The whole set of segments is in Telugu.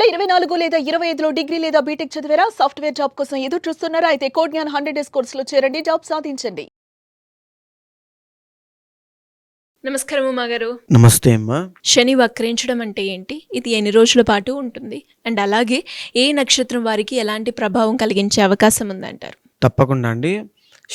2024 లేదా 25లో డిగ్రీ లేదా బీటెక్ చదివారా? సాఫ్ట్‌వేర్ జాబ్ కోసం ఎదురు చూస్తున్నారా? అయితే కోడ్ జ్ఞాన్ 100 డేస్ కోర్సులో చేరండి. జాబ్ సాధించండి. నమస్కారం ఉమా గారు. నమస్తే అమ్మా. శని వక్రించడం అంటే ఏంటి? ఇది ఎన్ని రోజుల పాటు ఉంటుంది? అండ్ అలాగే ఏ నక్షత్రం వారికి ఎలాంటి ప్రభావం కలిగించే అవకాశం ఉందంటారు? తప్పకుండా అండి.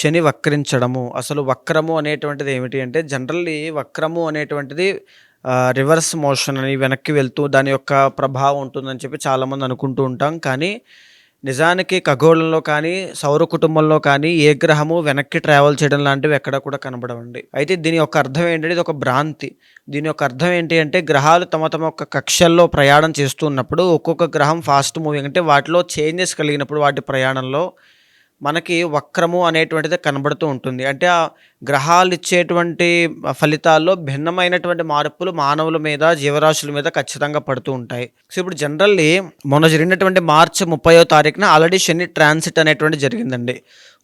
శని వక్రించడము, అసలు వక్రము అనేటువంటిది ఏమిటి అంటే జనరల్లీ వక్రము అనేటువంటిది రివర్స్ మోషన్ అని వెనక్కి వెళ్తూ దాని యొక్క ప్రభావం ఉంటుందని చెప్పి చాలామంది అనుకుంటూ ఉంటాం. కానీ నిజానికి ఖగోళంలో కానీ, సౌర కుటుంబంలో కానీ ఏ గ్రహము వెనక్కి ట్రావెల్ చేయడం లాంటివి ఎక్కడ కూడా కనబడవండి. అయితే దీని యొక్క అర్థం ఏంటంటే ఇది ఒక భ్రాంతి. దీని యొక్క అర్థం ఏంటి అంటే గ్రహాలు తమ తమ యొక్క కక్షల్లో ప్రయాణం చేస్తున్నప్పుడు ఒక్కొక్క గ్రహం ఫాస్ట్ మూవింగ్ అంటే వాటిలో చేంజెస్ కలిగినప్పుడు వాటి ప్రయాణంలో మనకి వక్రము అనేటువంటిది కనబడుతూ ఉంటుంది. అంటే ఆ గ్రహాలు ఇచ్చేటువంటి ఫలితాల్లో భిన్నమైనటువంటి మార్పులు మానవుల మీద, జీవరాశుల మీద ఖచ్చితంగా పడుతూ ఉంటాయి. సో ఇప్పుడు జనరల్లీ మొన్న జరిగినటువంటి మార్చి 30వ తారీఖున ఆల్రెడీ శని ట్రాన్సిట్ అనేటువంటి జరిగిందండి.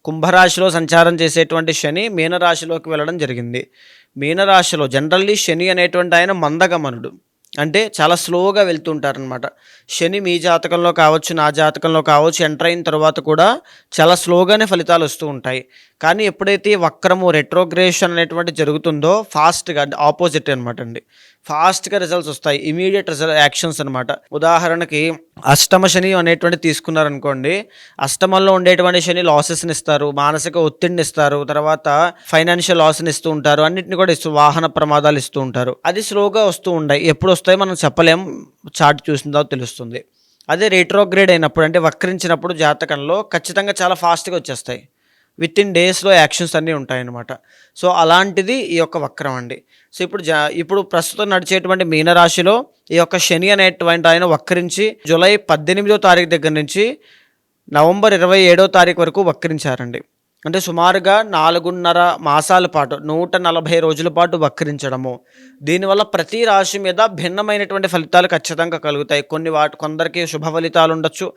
కుంభరాశిలో సంచారం చేసేటువంటి శని మీనరాశిలోకి వెళ్ళడం జరిగింది. మీనరాశిలో జనరల్లీ శని అనేటువంటి ఆయన మందగమనుడు, అంటే చాలా స్లోగా వెళ్తుంటారనమాట. శని మీ జాతకంలో కావచ్చు, నా జాతకంలో కావచ్చు, ఎంటర్ అయిన తర్వాత కూడా చాలా స్లోగానే ఫలితాలు వస్తూ ఉంటాయి. కానీ ఎప్పుడైతే వక్రము రెట్రోగ్రేషన్ అనేటువంటి జరుగుతుందో ఫాస్ట్గా ఆపోజిట్ అనమాట అండి. ఫాస్ట్గా రిజల్ట్స్ వస్తాయి, ఇమీడియట్ యాక్షన్స్ అనమాట. ఉదాహరణకి అష్టమ శని అనేటువంటి తీసుకున్నారనుకోండి, అష్టమంలో ఉండేటువంటి శని లాసెస్ని ఇస్తారు, మానసిక ఒత్తిడిని ఇస్తారు, తర్వాత ఫైనాన్షియల్ లాస్ని ఇస్తూ ఉంటారు, అన్నింటిని కూడా వాహన ప్రమాదాలు ఇస్తూ ఉంటారు. అది స్లోగా వస్తూ ఉంటాయి. ఎప్పుడు వస్తాయి మనం చెప్పలేం, చార్ట్ చూసిన తర్వాత తెలుస్తుంది. అదే రేట్రోగ్రేడ్ అయినప్పుడు అంటే వక్రించినప్పుడు జాతకంలో ఖచ్చితంగా చాలా ఫాస్ట్గా వచ్చేస్తాయి. విత్ ఇన్ డేస్లో యాక్షన్స్ అన్నీ ఉంటాయన్నమాట. సో అలాంటిది ఈ యొక్క వక్రం అండి. సో ఇప్పుడు ప్రస్తుతం నడిచేటువంటి మీనరాశిలో ఈ యొక్క శని అనేటువంటి ఆయన వక్రించి జూలై 18వ తారీఖు దగ్గర నుంచి నవంబర్ 27వ తారీఖు వరకు వక్రించారండి. అంటే సుమారుగా 4.5 మాసాల పాటు 140 రోజుల పాటు వక్రించడము. దీనివల్ల ప్రతి రాశి మీద భిన్నమైనటువంటి ఫలితాలు ఖచ్చితంగా కలుగుతాయి. కొందరికి శుభ ఫలితాలు ఉండొచ్చు,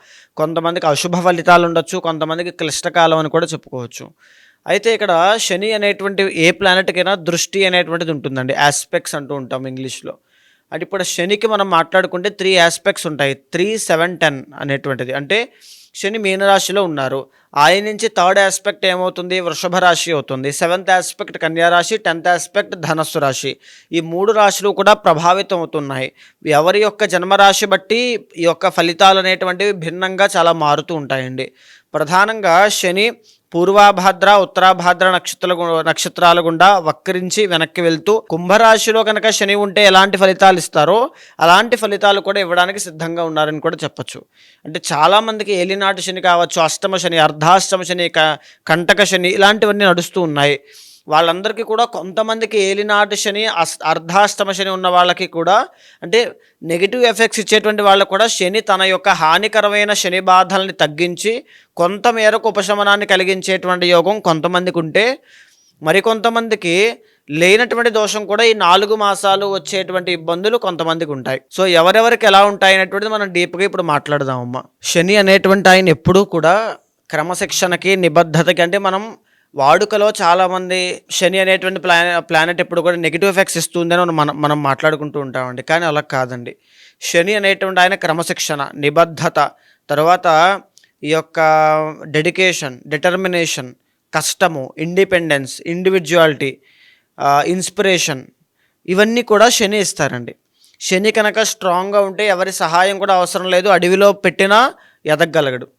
కొంతమందికి అశుభ ఫలితాలు ఉండొచ్చు, కొంతమందికి క్లిష్టకాలం అని కూడా చెప్పుకోవచ్చు. అయితే ఇక్కడ శని అనేటువంటి ఏ ప్లానెట్కైనా దృష్టి అనేటువంటిది ఉంటుందండి. ఆస్పెక్ట్స్ అంటూ ఉంటాం ఇంగ్లీష్లో. అంటే ఇప్పుడు శనికి మనం మాట్లాడుకుంటే 3 ఆస్పెక్ట్స్ ఉంటాయి. 3, 7, 10 అనేటువంటిది. అంటే శని మీనరాశిలో ఉన్నారు, ఆయన నుంచి థర్డ్ ఆస్పెక్ట్ ఏమవుతుంది, వృషభ రాశి అవుతుంది. 7th ఆస్పెక్ట్ కన్యారాశి, 10th ఆస్పెక్ట్ ధనస్సు రాశి. ఈ 3 రాశులు కూడా ప్రభావితం అవుతున్నాయి. ఎవరి యొక్క జన్మరాశి బట్టి ఈ యొక్క ఫలితాలు అనేటువంటివి భిన్నంగా చాలా మారుతూ ఉంటాయండి. ప్రధానంగా శని పూర్వాభాద్ర, ఉత్తరాభాద్ర నక్షత్రాల గుండా వక్రించి వెనక్కి వెళ్తూ కుంభరాశిలో కనుక శని ఉంటే ఎలాంటి ఫలితాలు ఇస్తారో అలాంటి ఫలితాలు కూడా ఇవ్వడానికి సిద్ధంగా ఉన్నారని కూడా చెప్పచ్చు. అంటే చాలామందికి ఏలినాటి శని కావచ్చు, అష్టమ శని, అర్ధాష్టమ శని, కంటక శని ఇలాంటివన్నీ నడుస్తూ ఉన్నాయి. వాళ్ళందరికీ కూడా కొంతమందికి ఏలినాటి శని, అర్ధాష్టమ శని ఉన్న వాళ్ళకి కూడా అంటే నెగిటివ్ ఎఫెక్ట్స్ ఇచ్చేటువంటి వాళ్ళకు కూడా శని తన యొక్క హానికరమైన శని బాధల్ని తగ్గించి కొంతమేరకు ఉపశమనాన్ని కలిగించేటువంటి యోగం కొంతమందికి ఉంటే, మరికొంతమందికి లేనటువంటి దోషం కూడా ఈ 4 మాసాలు వచ్చేటువంటి ఇబ్బందులు కొంతమందికి ఉంటాయి. సో ఎవరెవరికి ఎలా ఉంటాయి అనేటువంటిది మనం డీప్గా ఇప్పుడు మాట్లాడదామమ్మా. శని అనేటువంటి ఆయన ఎప్పుడూ కూడా క్రమశిక్షణకి, నిబద్ధతకి, అంటే మనం వాడుకలో చాలామంది శని అనేటువంటి ప్లానెట్ ఎప్పుడు కూడా నెగిటివ్ ఎఫెక్ట్స్ ఇస్తుందని మనం మాట్లాడుకుంటూ ఉంటామండి. కానీ అలా కాదండి. శని అనేటువంటి ఆయన క్రమశిక్షణ, నిబద్ధత, తర్వాత ఈ యొక్క డెడికేషన్, డిటర్మినేషన్, కష్టము, ఇండిపెండెన్స్, ఇండివిజువాలిటీ, ఇన్స్పిరేషన్, ఇవన్నీ కూడా శని ఇస్తారండి. శని కనుక స్ట్రాంగ్గా ఉంటే ఎవరి సహాయం కూడా అవసరం లేదు, అడవిలో పెట్టినా ఎదగగలగడు.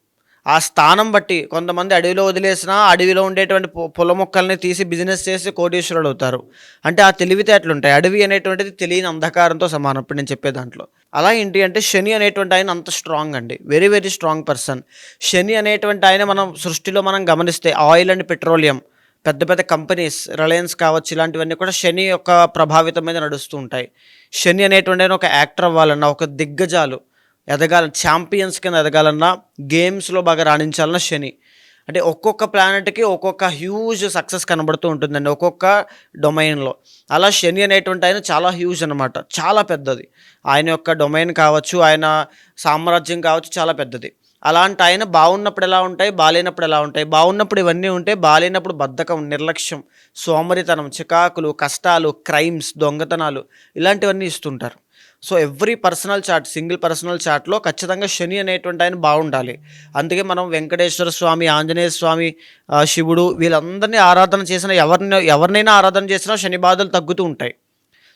ఆ స్థానం బట్టి కొంతమంది అడవిలో వదిలేసినా అడవిలో ఉండేటువంటి పొల మొక్కల్ని తీసి బిజినెస్ చేసి కోటీశ్వరులు అవుతారు. అంటే ఆ తెలివితేటలు ఉంటాయి. అడవి అనేటువంటిది తెలియని అంధకారంతో సమానం ఇప్పుడు నేను చెప్పే దాంట్లో. అలా ఏంటి అంటే శని అనేటువంటి ఆయన అంత స్ట్రాంగ్ అండి, వెరీ వెరీ స్ట్రాంగ్ పర్సన్. శని అనేటువంటి ఆయన మనం సృష్టిలో మనం గమనిస్తే ఆయిల్ అండ్ పెట్రోలియం, పెద్ద పెద్ద కంపెనీస్, రిలయన్స్ కావచ్చు, ఇలాంటివన్నీ కూడా శని యొక్క ప్రభావితం మీద నడుస్తూ ఉంటాయి. శని అనేటువంటి ఆయన ఒక యాక్టర్ అవ్వాలన్నా, ఒక దిగ్గజాలు ఎదగాలని, ఛాంపియన్స్ కింద ఎదగాలన్నా, గేమ్స్లో బాగా రాణించాలన్నా శని. అంటే ఒక్కొక్క ప్లానెట్కి ఒక్కొక్క హ్యూజ్ సక్సెస్ కనబడుతూ ఉంటుందండి ఒక్కొక్క డొమైన్లో. అలా శని అనేటువంటి ఆయన చాలా హ్యూజ్ అనమాట, చాలా పెద్దది. ఆయన యొక్క డొమైన్ కావచ్చు, ఆయన సామ్రాజ్యం కావచ్చు, చాలా పెద్దది. అలాంటి ఆయన బాగున్నప్పుడు ఎలా ఉంటాయి, బాలేనప్పుడు ఎలా ఉంటాయి. బాగున్నప్పుడు ఇవన్నీ ఉంటాయి, బాలేనప్పుడు బద్ధకం, నిర్లక్ష్యం, సోమరితనం, చికాకులు, కష్టాలు, క్రైమ్స్, దొంగతనాలు ఇలాంటివన్నీ ఇస్తుంటారు. So every personal chart, single personal చార్ట్లో ఖచ్చితంగా శని అనేటువంటి ఆయన బాగుండాలి. అందుకే మనం వెంకటేశ్వర స్వామి, ఆంజనేయ స్వామి, శివుడు వీళ్ళందరినీ ఆరాధన చేసిన ఎవరినైనా ఆరాధన చేసినా శని బాధలు తగ్గుతూ ఉంటాయి.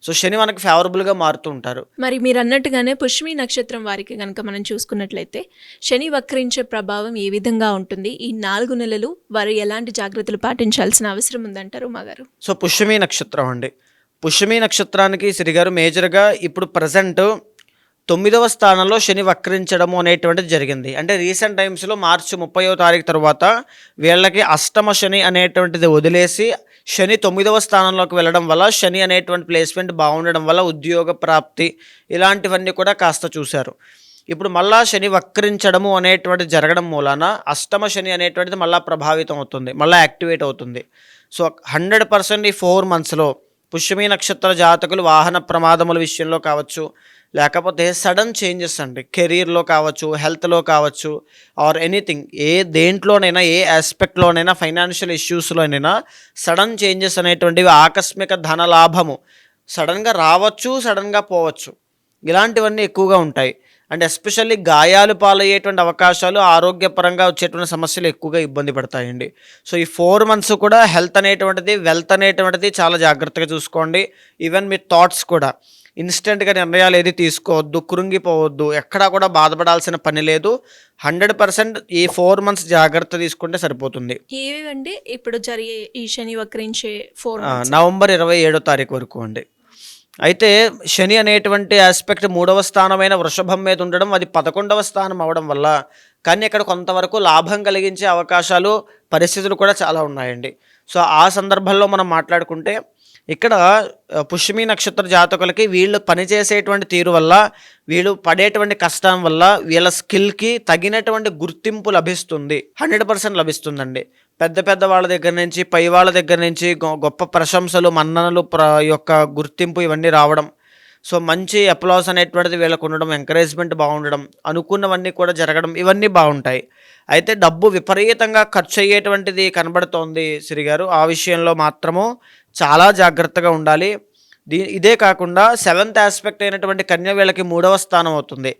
సో శని మనకి ఫేవరబుల్గా మారుతూ ఉంటారు. మరి మీరు అన్నట్టుగానే పుష్యమి నక్షత్రం వారికి కనుక మనం చూసుకున్నట్లయితే శని వక్రించే ప్రభావం ఏ విధంగా ఉంటుంది? ఈ 4 నెలలు వారు ఎలాంటి జాగ్రత్తలు పాటించాల్సిన అవసరం ఉందంటారు మాగారు? సో పుష్యమి నక్షత్రం అండి. పుష్యమి నక్షత్రానికి శ్రీగారు మేజర్గా ఇప్పుడు ప్రజెంట్ 9వ స్థానంలో శని వక్రించడము అనేటువంటిది జరిగింది. అంటే రీసెంట్ టైమ్స్లో మార్చి 30వ తారీఖు తర్వాత వీళ్ళకి అష్టమ శని అనేటువంటిది వదిలేసి శని 9వ స్థానంలోకి వెళ్ళడం వల్ల శని అనేటువంటి ప్లేస్మెంట్ బాగుండడం వల్ల ఉద్యోగ ప్రాప్తి ఇలాంటివన్నీ కూడా కాస్త చూశారు. ఇప్పుడు మళ్ళా శని వక్రించడము అనేటువంటిది జరగడం మూలాన అష్టమ శని అనేటువంటిది మళ్ళీ ప్రభావితం అవుతుంది, మళ్ళీ యాక్టివేట్ అవుతుంది. సో 100% ఈ 4 మంత్స్లో పుష్యమి నక్షత్ర జాతకులు వాహన ప్రమాదముల విషయంలో కావచ్చు, లేకపోతే సడన్ చేంజెస్ అండి, కెరీర్లో కావచ్చు, హెల్త్లో కావచ్చు, ఆర్ ఎనీథింగ్, దేంట్లోనైనా ఏ ఆస్పెక్ట్లోనైనా, ఫైనాన్షియల్ ఇష్యూస్లోనైనా సడన్ చేంజెస్ అనేటువంటివి, ఆకస్మిక ధన లాభము సడన్గా రావచ్చు, సడన్గా పోవచ్చు, ఇలాంటివన్నీ ఎక్కువగా ఉంటాయి. అండ్ ఎస్పెషల్లీ గాయాలు పాలయ్యేటువంటి అవకాశాలు, ఆరోగ్యపరంగా వచ్చేటువంటి సమస్యలు ఎక్కువగా ఇబ్బంది పడతాయండి. సో ఈ 4 మంత్స్ కూడా హెల్త్ అనేటువంటిది, వెల్త్ అనేటువంటిది చాలా జాగ్రత్తగా చూసుకోండి. ఈవెన్ మీ థాట్స్ కూడా ఇన్స్టెంట్గా నిర్ణయాలు ఏది తీసుకోవద్దు, కృంగిపోవద్దు, ఎక్కడా కూడా బాధపడాల్సిన పని లేదు. 100% ఈ 4 మంత్స్ జాగ్రత్త తీసుకుంటే సరిపోతుంది. ఏవేవండి ఇప్పుడు జరిగే ఈ శని వక్రించే 4 మంత్స్? నవంబర్ 27వ తారీఖు వరకు అండి. అయితే శని అనేటువంటి ఆస్పెక్ట్ 3వ స్థానమైన వృషభం మీద ఉండడం, అది 11వ స్థానం అవడం వల్ల కానీ ఇక్కడ కొంతవరకు లాభం కలిగించే అవకాశాలు, పరిస్థితులు కూడా చాలా ఉన్నాయండి. సో ఆ సందర్భంలో మనం మాట్లాడుకుంటే ఇక్కడ పుష్యమి నక్షత్ర జాతకులకి వీళ్ళు పనిచేసేటువంటి తీరు వల్ల, వీళ్ళు పడేటువంటి కష్టం వల్ల వీళ్ళ స్కిల్కి తగినటువంటి గుర్తింపు లభిస్తుంది, 100% లభిస్తుందండి. పెద్ద పెద్ద వాళ్ళ దగ్గర నుంచి, పై వాళ్ళ దగ్గర నుంచి గొప్ప ప్రశంసలు, మన్ననలు, యొక్క గుర్తింపు ఇవన్నీ రావడం, సో మంచి అప్లాస్ అనేటువంటిది వీళ్ళకు ఉండడం, ఎంకరేజ్మెంట్ బాగుండడం, అనుకున్నవన్నీ కూడా జరగడం, ఇవన్నీ బాగుంటాయి. అయితే డబ్బు విపరీతంగా ఖర్చు అయ్యేటువంటిది కనబడుతోంది శ్రీగారు. ఆ విషయంలో మాత్రము చాలా జాగ్రత్తగా ఉండాలి. ఇదే కాకుండా 7th ఆస్పెక్ట్ అయినటువంటి కన్య వీళ్ళకి 3వ స్థానం అవుతుంది.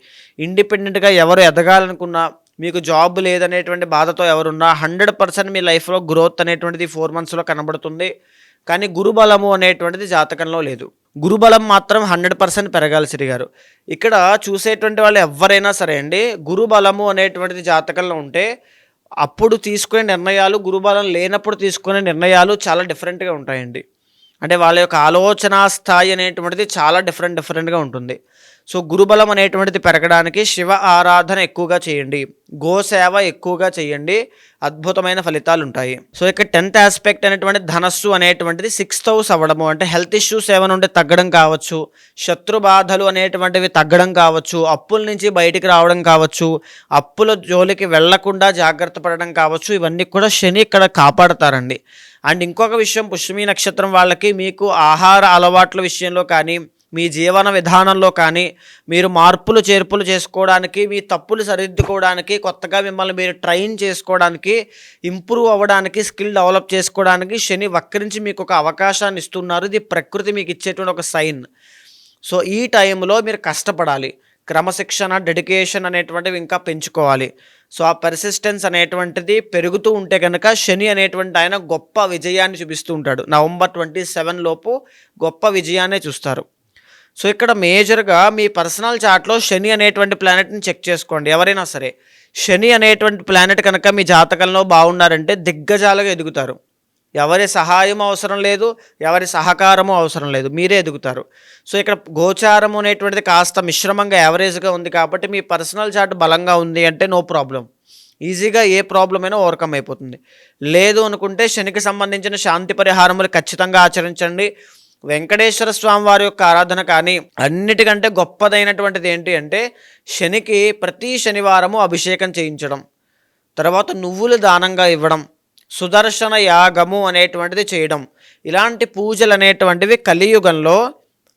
ఇండిపెండెంట్గా ఎవరు ఎదగాలనుకున్నా, మీకు జాబ్ లేదనేటువంటి బాధతో ఎవరున్నా 100% మీ లైఫ్లో గ్రోత్ అనేటువంటిది 4 మంత్స్లో కనబడుతుంది. కానీ గురుబలము అనేటువంటిది జాతకంలో లేదు. గురుబలం మాత్రం 100% పెరగాలి శ్రీగారు. ఇక్కడ చూసేటువంటి వాళ్ళు ఎవరైనా సరే అండి, గురుబలము అనేటువంటిది జాతకంలో ఉంటే అప్పుడు తీసుకునే నిర్ణయాలు, గురుబలం లేనప్పుడు తీసుకునే నిర్ణయాలు చాలా డిఫరెంట్గా ఉంటాయండి. అంటే వాళ్ళ యొక్క ఆలోచన స్థాయి అనేటువంటిది చాలా డిఫరెంట్గా ఉంటుంది. సో గురుబలం అనేటువంటిది పెరగడానికి శివ ఆరాధన ఎక్కువగా చేయండి, గోసేవ ఎక్కువగా చేయండి, అద్భుతమైన ఫలితాలు ఉంటాయి. సో ఇక్కడ 10th ఆస్పెక్ట్ అనేటువంటి ధనస్సు అనేటువంటిది 6th హౌస్ అవ్వడము, అంటే హెల్త్ ఇష్యూస్ ఏమైనా ఉంటే తగ్గడం కావచ్చు, శత్రు బాధలు అనేటువంటివి తగ్గడం కావచ్చు, అప్పుల నుంచి బయటికి రావడం కావచ్చు, అప్పుల జోలికి వెళ్లకుండా జాగ్రత్త పడడం కావచ్చు, ఇవన్నీ కూడా శని ఇక్కడ కాపాడతారండి. అండ్ ఇంకొక విషయం, పుష్యమి నక్షత్రం వాళ్ళకి మీకు ఆహార అలవాట్ల విషయంలో కానీ, మీ జీవన విధానంలో కానీ మీరు మార్పులు చేర్పులు చేసుకోవడానికి, మీ తప్పులు సరిదిద్దుకోవడానికి, కొత్తగా మిమ్మల్ని మీరు ట్రైన్ చేసుకోవడానికి, ఇంప్రూవ్ అవ్వడానికి, స్కిల్ డెవలప్ చేసుకోవడానికి శని వక్రించి మీకు ఒక అవకాశాన్ని ఇస్తున్నారు. ఇది ప్రకృతి మీకు ఇచ్చేటువంటి ఒక సైన్. సో ఈ టైంలో మీరు కష్టపడాలి, క్రమశిక్షణ, డెడికేషన్ అనేటువంటివి ఇంకా పెంచుకోవాలి. సో ఆ పర్సిస్టెన్స్ అనేటువంటిది పెరుగుతూ ఉంటే కనుక శని అనేటువంటి ఆయన గొప్ప విజయాన్ని చూపిస్తూ ఉంటాడు. నవంబర్ 27 లోపు గొప్ప విజయాన్నే చూస్తారు. సో ఇక్కడ మేజర్గా మీ పర్సనల్ చార్ట్లో శని అనేటువంటి ప్లానెట్ని చెక్ చేసుకోండి. ఎవరైనా సరే శని అనేటువంటి ప్లానెట్ కనుక మీ జాతకంలో బాగున్నారంటే దిగ్గజాలుగా ఎదుగుతారు. ఎవరి సహాయం అవసరం లేదు, ఎవరి సహకారము అవసరం లేదు, మీరే ఎదుగుతారు. సో ఇక్కడ గోచారం అనేటువంటిది కాస్త మిశ్రమంగా యావరేజ్గా ఉంది కాబట్టి మీ పర్సనల్ చార్ట్ బలంగా ఉంది అంటే నో ప్రాబ్లం, ఈజీగా ఏ ప్రాబ్లం అయినా ఓవర్కమ్ అయిపోతుంది. లేదు అనుకుంటే శనికి సంబంధించిన శాంతి పరిహారములు ఖచ్చితంగా ఆచరించండి. వెంకటేశ్వర స్వామి వారి యొక్క ఆరాధన కానీ, అన్నిటికంటే గొప్పదైనటువంటిది ఏంటి అంటే శనికి ప్రతి శనివారము అభిషేకం చేయించడం, తర్వాత నువ్వులు దానంగా ఇవ్వడం, సుదర్శన యాగము అనేటువంటిది చేయడం, ఇలాంటి పూజలు అనేటువంటివి కలియుగంలో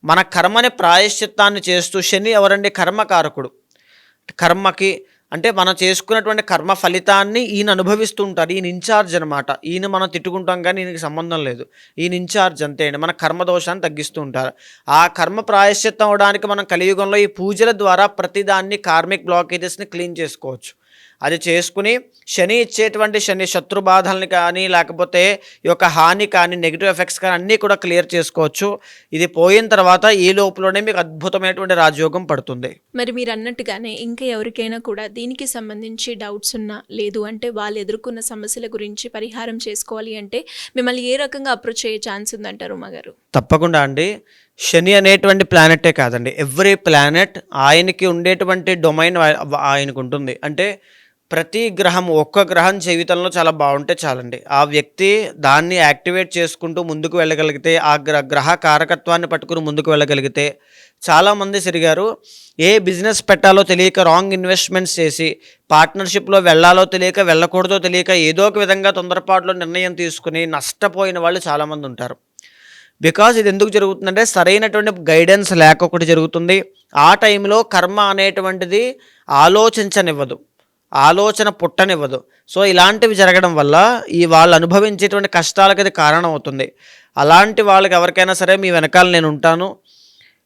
మన కర్మని ప్రాయశ్చిత్తాన్ని చేస్తూ, శని ఎవరండి? కర్మకారకుడు. కర్మకి అంటే మనం చేసుకున్నటువంటి కర్మ ఫలితాన్ని ఈయన అనుభవిస్తూ ఉంటారు. ఈయన ఇన్ఛార్జ్ అనమాట. ఈయన మనం తిట్టుకుంటాం కానీ ఈయనకి సంబంధం లేదు. ఈయన ఇన్ఛార్జ్ అంతే అండి. మన కర్మ దోషాన్ని తగ్గిస్తూ ఉంటారు. ఆ కర్మ ప్రాయశ్చిత్తం అవడానికి మనం కలియుగంలో ఈ పూజల ద్వారా ప్రతిదాన్ని కార్మిక్ బ్లాకేజెస్ని క్లీన్ చేసుకోవచ్చు. అది చేసుకుని శని ఇచ్చేటువంటి శని శత్రు బాధల్ని కానీ లేకపోతే ఈ యొక్క హాని కానీ నెగిటివ్ ఎఫెక్ట్స్ కానీ అన్నీ కూడా క్లియర్ చేసుకోవచ్చు. ఇది పోయిన తర్వాత ఈ లోపలనే మీకు అద్భుతమైనటువంటి రాజయోగం పడుతుంది. మరి మీరు అన్నట్టుగానే ఇంకా ఎవరికైనా కూడా దీనికి సంబంధించి డౌట్స్ ఉన్నా లేదు అంటే వాళ్ళు ఎదుర్కొన్న సమస్యల గురించి పరిహారం చేసుకోవాలి అంటే మిమ్మల్ని ఏ రకంగా అప్రోచ్ అయ్యే ఛాన్స్ ఉందంటారు ఉమాగారు? తప్పకుండా అండి. శని అనేటువంటి ప్లానెటే కాదండి, ఎవ్రీ ప్లానెట్ ఆయనకి ఉండేటువంటి డొమైన్ ఆయనకు ఉంటుంది. అంటే ప్రతి గ్రహం, ఒక్క గ్రహం జీవితంలో చాలా బాగుంటే చాలండి. ఆ వ్యక్తి దాన్ని యాక్టివేట్ చేసుకుంటూ ముందుకు వెళ్ళగలిగితే, ఆ గ్రహ కారకత్వాన్ని పట్టుకుని ముందుకు వెళ్ళగలిగితే, చాలామంది సిరిగారు ఏ బిజినెస్ పెట్టాలో తెలియక రాంగ్ ఇన్వెస్ట్మెంట్స్ చేసి, పార్ట్నర్షిప్లో వెళ్ళాలో తెలియక, వెళ్ళకూడదో తెలియక ఏదో ఒక విధంగా తొందరపాటులో నిర్ణయం తీసుకుని నష్టపోయిన వాళ్ళు చాలామంది ఉంటారు. బికాజ్ ఇది ఎందుకు జరుగుతుందంటే సరైనటువంటి గైడెన్స్ లేక ఒకటి జరుగుతుంది. ఆ టైంలో కర్మ అనేటువంటిది ఆలోచించనివ్వదు, ఆలోచన పుట్టనివ్వదు. సో ఇలాంటివి జరగడం వల్ల ఈ వాళ్ళు అనుభవించేటువంటి కష్టాలకు అది కారణం అవుతుంది. అలాంటి వాళ్ళకి ఎవరికైనా సరే మీ వెనకాల నేను ఉంటాను.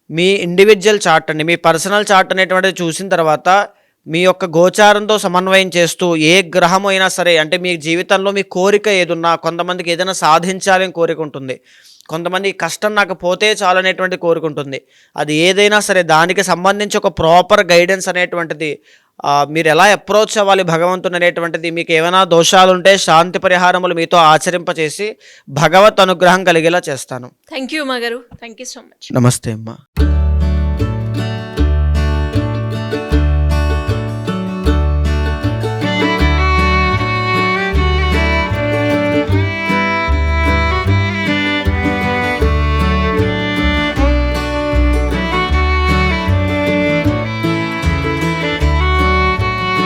మీ ఇండివిజువల్ చార్ట్ అండి, మీ పర్సనల్ చార్ట్ అనేటువంటిది చూసిన తర్వాత మీ యొక్క గోచారంతో సమన్వయం చేస్తూ ఏ గ్రహం అయినా సరే, అంటే మీ జీవితంలో మీ కోరిక ఏదున్నా, కొంతమందికి ఏదైనా సాధించాలని కోరిక ఉంటుంది, కొంతమంది కష్టం నాకు పోతే చాలు అనేటువంటి కోరిక ఉంటుంది. అది ఏదైనా సరే దానికి సంబంధించి ఒక ప్రాపర్ గైడెన్స్ అనేటువంటిది మీరు ఎలా అప్రోచ్ అవ్వాలి భగవంతుని అనేటువంటిది, మీకు ఏమైనా దోషాలు ఉంటే శాంతి పరిహారములు మీతో ఆచరింపచేసి భగవత్ అనుగ్రహం కలిగేలా చేస్తాను. థ్యాంక్ యూ ఉమాగారు. Thank you so much. నమస్తే అమ్మా.